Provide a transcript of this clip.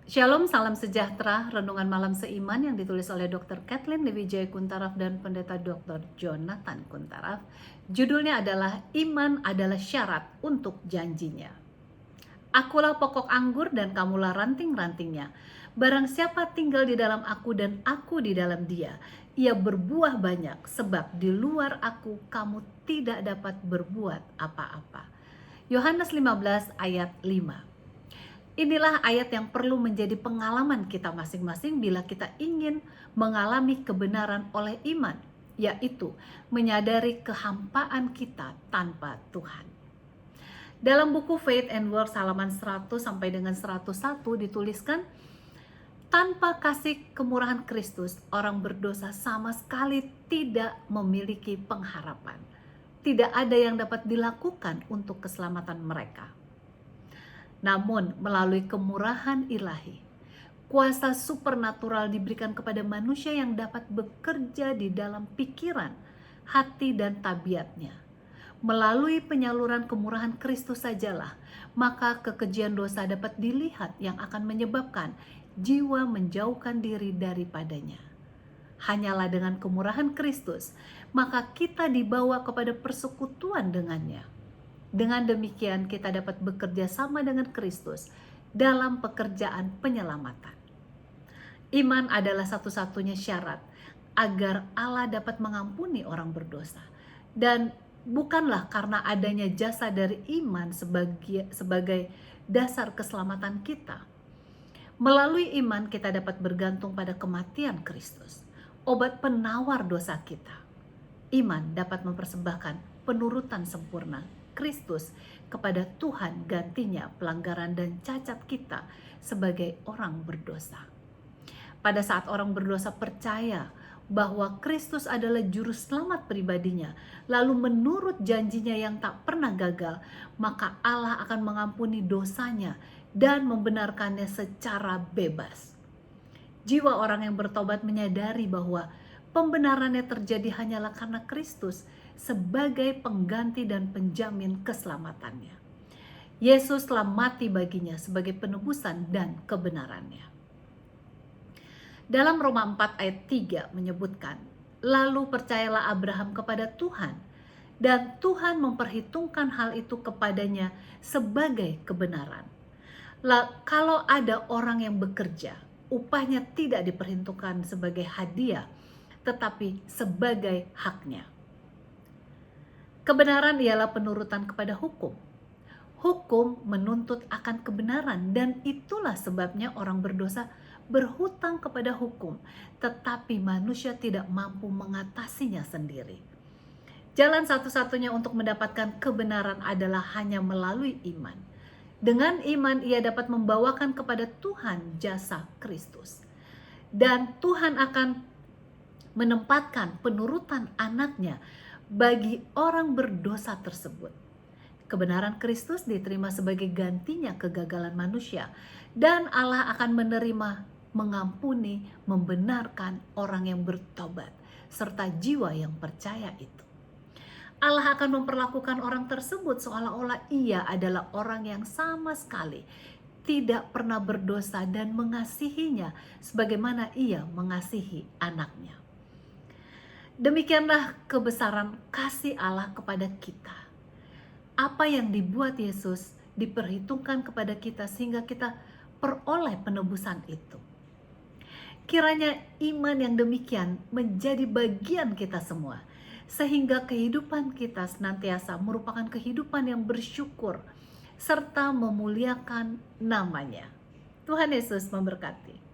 Shalom, salam sejahtera, renungan malam seiman yang ditulis oleh Dr. Kathleen Lewijaya Kuntaraf dan Pendeta Dr. Jonathan Kuntaraf. Judulnya adalah Iman adalah syarat untuk janjinya. Akulah pokok anggur dan kamulah ranting-rantingnya. Barang siapa tinggal di dalam aku dan aku di dalam dia, ia berbuah banyak, sebab di luar aku kamu tidak dapat berbuat apa-apa. Yohanes 15 ayat 5. Inilah ayat yang perlu menjadi pengalaman kita masing-masing bila kita ingin mengalami kebenaran oleh iman, yaitu menyadari kehampaan kita tanpa Tuhan. Dalam buku Faith and Works halaman 100 sampai dengan 101 dituliskan, tanpa kasih kemurahan Kristus, orang berdosa sama sekali tidak memiliki pengharapan. Tidak ada yang dapat dilakukan untuk keselamatan mereka. Namun melalui kemurahan ilahi, kuasa supernatural diberikan kepada manusia yang dapat bekerja di dalam pikiran, hati, dan tabiatnya. Melalui penyaluran kemurahan Kristus sajalah, maka kekejian dosa dapat dilihat yang akan menyebabkan jiwa menjauhkan diri daripadanya. Hanyalah dengan kemurahan Kristus, maka kita dibawa kepada persekutuan dengannya. Dengan demikian kita dapat bekerja sama dengan Kristus dalam pekerjaan penyelamatan. Iman adalah satu-satunya syarat agar Allah dapat mengampuni orang berdosa. Dan bukanlah karena adanya jasa dari iman sebagai dasar keselamatan kita. Melalui iman kita dapat bergantung pada kematian Kristus, obat penawar dosa kita. Iman dapat mempersembahkan penurutan sempurna Kristus kepada Tuhan gantinya pelanggaran dan cacat kita sebagai orang berdosa. Pada saat orang berdosa percaya bahwa Kristus adalah juru selamat pribadinya, lalu menurut janjinya yang tak pernah gagal, maka Allah akan mengampuni dosanya dan membenarkannya secara bebas. Jiwa orang yang bertobat menyadari bahwa pembenarannya terjadi hanyalah karena Kristus sebagai pengganti dan penjamin keselamatannya. Yesus telah mati baginya sebagai penebusan dan kebenarannya. Dalam Roma 4 ayat 3 menyebutkan, lalu percayalah Abraham kepada Tuhan, dan Tuhan memperhitungkan hal itu kepadanya sebagai kebenaran. Kalau ada orang yang bekerja, upahnya tidak diperhitungkan sebagai hadiah, tetapi sebagai haknya. Kebenaran ialah penurutan kepada hukum. Hukum menuntut akan kebenaran, dan itulah sebabnya orang berdosa berhutang kepada hukum, tetapi manusia tidak mampu mengatasinya sendiri. Jalan satu-satunya untuk mendapatkan kebenaran adalah hanya melalui iman. Dengan iman ia dapat membawakan kepada Tuhan jasa Kristus. Dan Tuhan akan menempatkan penurutan anaknya bagi orang berdosa tersebut. Kebenaran Kristus diterima sebagai gantinya kegagalan manusia, dan Allah akan menerima, mengampuni, membenarkan orang yang bertobat serta jiwa yang percaya itu. Allah akan memperlakukan orang tersebut seolah-olah ia adalah orang yang sama sekali tidak pernah berdosa dan mengasihinya sebagaimana ia mengasihi anaknya. Demikianlah kebesaran kasih Allah kepada kita. Apa yang dibuat Yesus diperhitungkan kepada kita sehingga kita peroleh penebusan itu. Kiranya iman yang demikian menjadi bagian kita semua, sehingga kehidupan kita senantiasa merupakan kehidupan yang bersyukur serta memuliakan namanya. Tuhan Yesus memberkati.